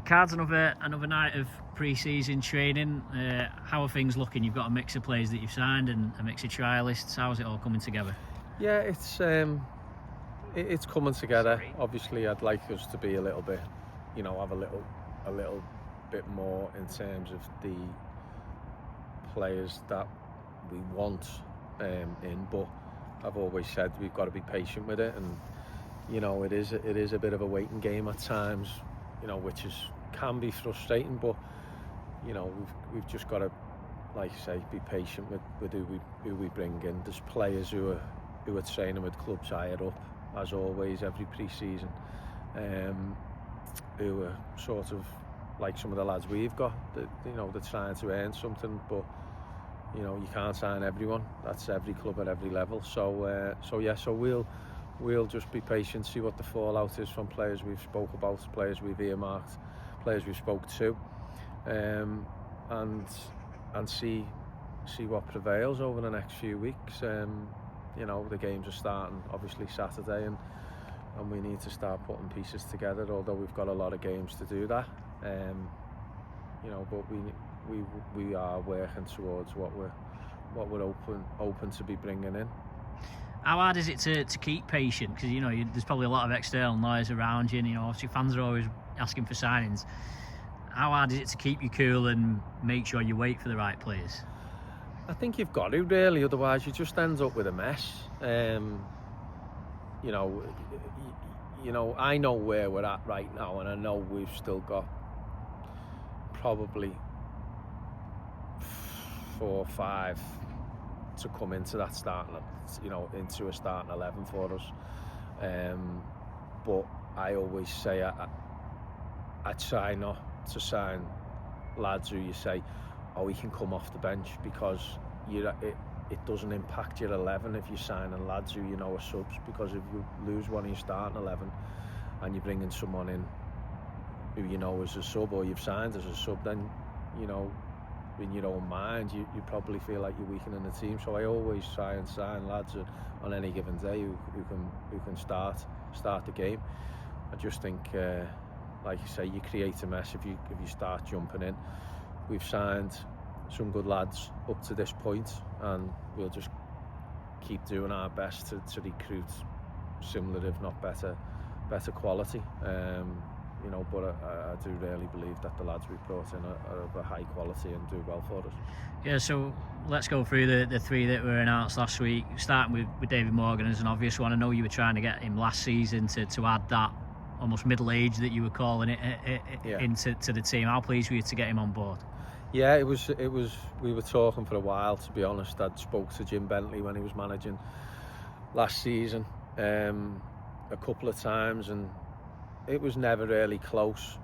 Cards, another night of pre-season training. How are things looking? You've got a mix of players that you've signed and a mix of trialists. How's it all coming together? Yeah, it's coming together. Obviously, I'd like us to be a little bit, have a little bit more in terms of the players that we want in. But I've always said we've got to be patient with it, and it is a bit of a waiting game at times. Which can be frustrating, but we've just got to, like I say, be patient with who we bring in. There's players who are training with clubs higher up, as always, every pre-season, who are sort of like some of the lads we've got. That they're trying to earn something, but you can't sign everyone. That's every club at every level. So we'll just be patient, see what the fallout is from players we've spoke about, players we've earmarked, players we've spoke to, and see what prevails over the next few weeks. The games are starting obviously Saturday, and we need to start putting pieces together. Although we've got a lot of games to do that, but we are working towards what we're open to be bringing in. How hard is it to keep patient? Because there's probably a lot of external noise around you, and obviously fans are always asking for signings. How hard is it to keep you cool and make sure you wait for the right players? I think you've got to, really, otherwise you just end up with a mess. I know where we're at right now, and I know we've still got probably 4 or 5 to come into that starting, into a starting 11 for us. But I always say I try not to sign lads who you say, he can come off the bench, because it doesn't impact your 11 if you're signing lads who are subs, because if you lose one of your starting 11 and you're bringing someone in who is a sub, or you've signed as a sub, then in your own mind you probably feel like you're weakening the team. So I always try and sign lads on any given day who can start the game. I just think like you say, you create a mess if you start jumping in. We've signed some good lads up to this point, and we'll just keep doing our best to recruit similar, if not better quality. But I do really believe that the lads we've brought in are of a high quality and do well for us. Yeah, so let's go through the 3 that were announced last week, starting with David Morgan as an obvious one. I know you were trying to get him last season to add that almost middle age that you were calling it into the team. How pleased were you to get him on board? Yeah, it was. We were talking for a while, to be honest. I'd spoke to Jim Bentley when he was managing last season a couple of times, and it was never really close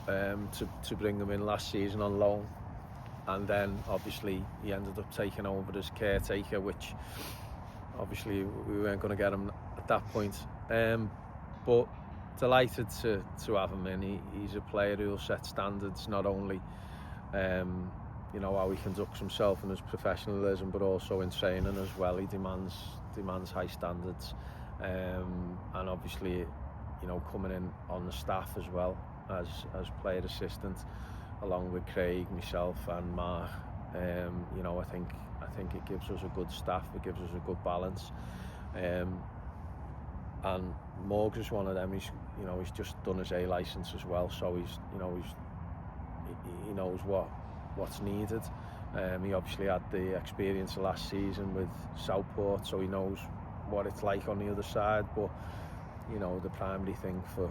to bring him in last season on loan. And then obviously he ended up taking over as caretaker, which obviously we weren't going to get him at that point. But delighted to have him in. He's a player who'll set standards, not only how he conducts himself and his professionalism, but also in training as well. He demands high standards, and obviously coming in on the staff as well as player assistant, along with Craig, myself and Mark. I think it gives us a good staff, it gives us a good balance, and Morgs is one of them. He's just done his A licence as well, so he knows what's needed. He obviously had the experience last season with Southport, so he knows what it's like on the other side. But the primary thing for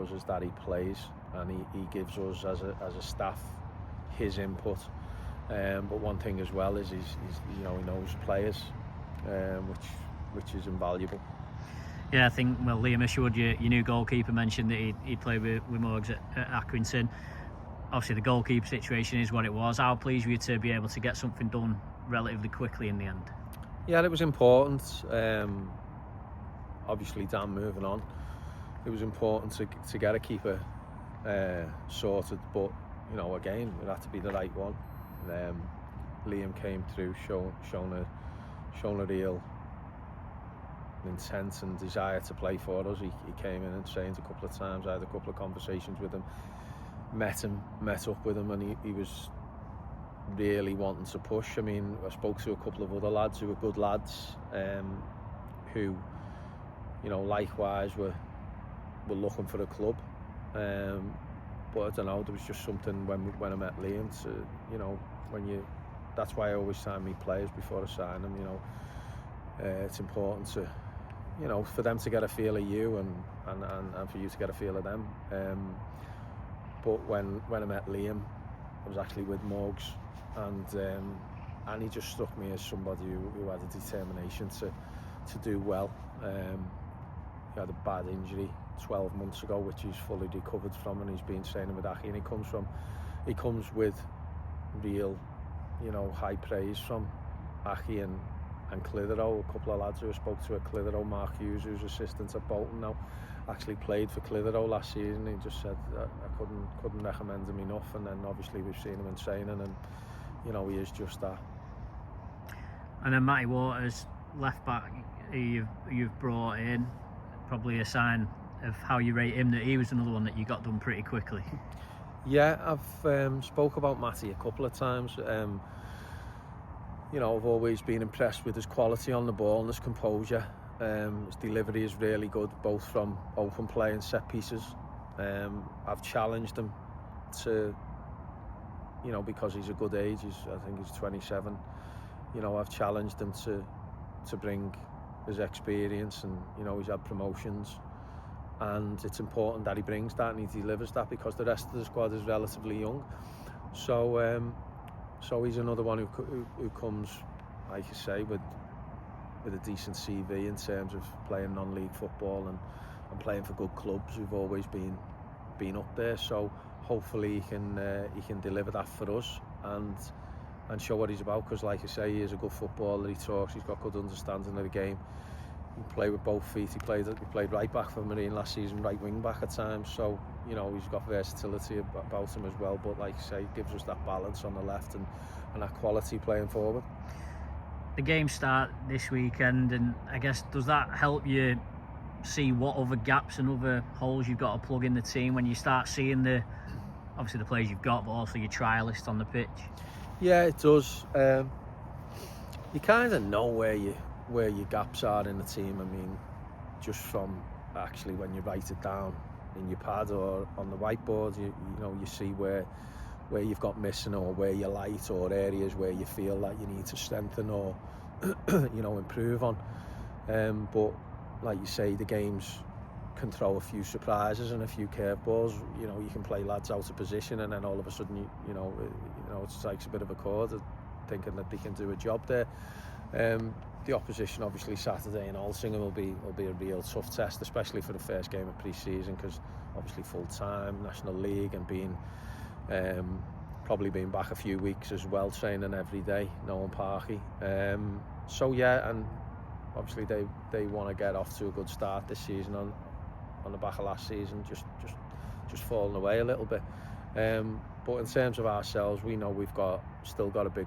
us is that he plays, and he gives us as a staff his input. But one thing as well is he knows players, which is invaluable. Yeah, I think Liam Ishwood, your new goalkeeper, mentioned that he played with Morgs at Accrington. Obviously the goalkeeper situation is what it was. How pleased were you to be able to get something done relatively quickly in the end? Yeah, it was important. Obviously Dan moving on, it was important to get a keeper sorted, but again, it had to be the right one. Liam came through, shown a real intent and desire to play for us. He came in and trained a couple of times. I had a couple of conversations with him. met up with him, and he was really wanting to push. I mean, I spoke to a couple of other lads who were good lads, who, you know, likewise were looking for a club. But I don't know, there was just something when I met Liam to, you know, that's why I always sign me players before I sign them, you know. It's important to, you know, for them to get a feel of you and for you to get a feel of them. But when I met Liam, I was actually with Morgs, and he just struck me as somebody who had a determination to do well. He had a bad injury 12 months ago, which he's fully recovered from, and he's been training with Aki, and he comes with real, you know, high praise from Aki and Clitheroe. A couple of lads who I spoke to at Clitheroe, Mark Hughes, who's assistant at Bolton now, actually played for Clitheroe last season. He just said I couldn't recommend him enough, and then obviously we've seen him in training, and you know, he is just that. And then Matty Waters, left back, who you've brought in, probably a sign of how you rate him, that he was another one that you got done pretty quickly. Yeah, I've spoke about Matty a couple of times. You know, I've always been impressed with his quality on the ball and his composure. His delivery is really good, both from open play and set pieces. I've challenged him to, you know, because he's a good age, I think he's 27, you know, I've challenged him to bring his experience, and, you know, he's had promotions, and it's important that he brings that and he delivers that, because the rest of the squad is relatively young. So he's another one who comes, like you say, with a decent CV in terms of playing non-league football and playing for good clubs who've always been up there. So hopefully he can deliver that for us and show what he's about, because like I say, he is a good footballer. He talks, he's got good understanding of the game. He can play with both feet. He played right back for Marine last season, right wing back at times. So, you know, he's got versatility about him as well. But like I say, he gives us that balance on the left and that quality playing forward. The games start this weekend, and I guess, does that help you see what other gaps and other holes you've got to plug in the team when you start seeing obviously the players you've got, but also your trial list on the pitch? Yeah, it does. You kind of know where your gaps are in the team. I mean, just from actually when you write it down in your pad or on the whiteboard, you know, you see where you've got missing, or where you're light, or areas where you feel that you need to strengthen or you know, improve on. But like you say, the games can throw a few surprises and a few curveballs. You know, you can play lads out of position, and then all of a sudden you know it strikes a bit of a chord, thinking that they can do a job there. The opposition, obviously, Saturday in Altrincham will be a real tough test, especially for the first game of pre-season, because obviously full-time, National League, and probably being back a few weeks as well, training every day, Nolan Parky. So yeah, and obviously they want to get off to a good start this season on the back of last season, just falling away a little bit. But in terms of ourselves, we know we've still got a big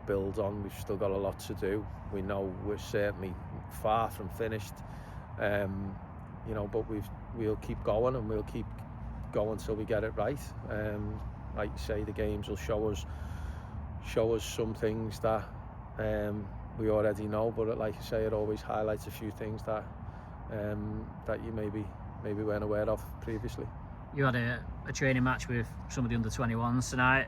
build on. We've still got a lot to do. We know we're certainly far from finished. You know, but we'll keep going, and we'll keep going until we get it right. Like you say, the games will show us some things that we already know, but like I say, it always highlights a few things that you maybe weren't aware of previously. You had a training match with some of the under-21s tonight.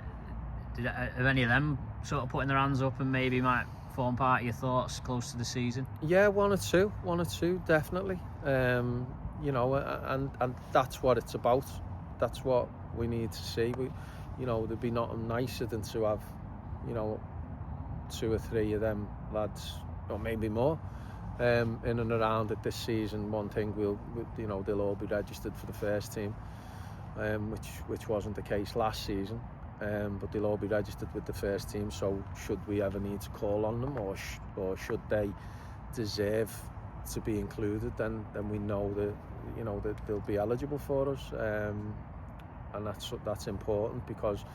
Have any of them sort of putting their hands up and maybe might form part of your thoughts close to the season? Yeah, one or two, definitely. You know, and that's what it's about. That's what we need to see. You know, there'd be nothing nicer than to have, you know, 2 or 3 of them lads, or maybe more, in and around it this season. One thing, you know, they'll all be registered for the first team, which wasn't the case last season. But they'll all be registered with the first team. So should we ever need to call on them, or should they deserve to be included, then we know that, you know, that they'll be eligible for us. And that's important, because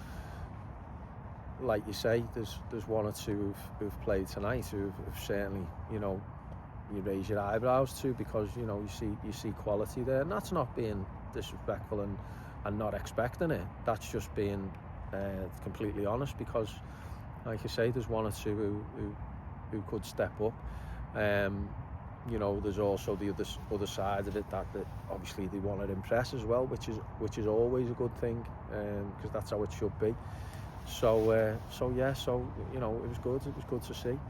like you say, there's 1 or 2 who've played tonight who've certainly, you know, you raise your eyebrows to, because, you know, you see quality there, and that's not being disrespectful and not expecting it. That's just being completely honest, because like you say, there's one or two who could step up. You know, there's also the other side of it that obviously they want to impress as well, which is always a good thing, because that's how it should be. So yeah, so you know, it was good to see.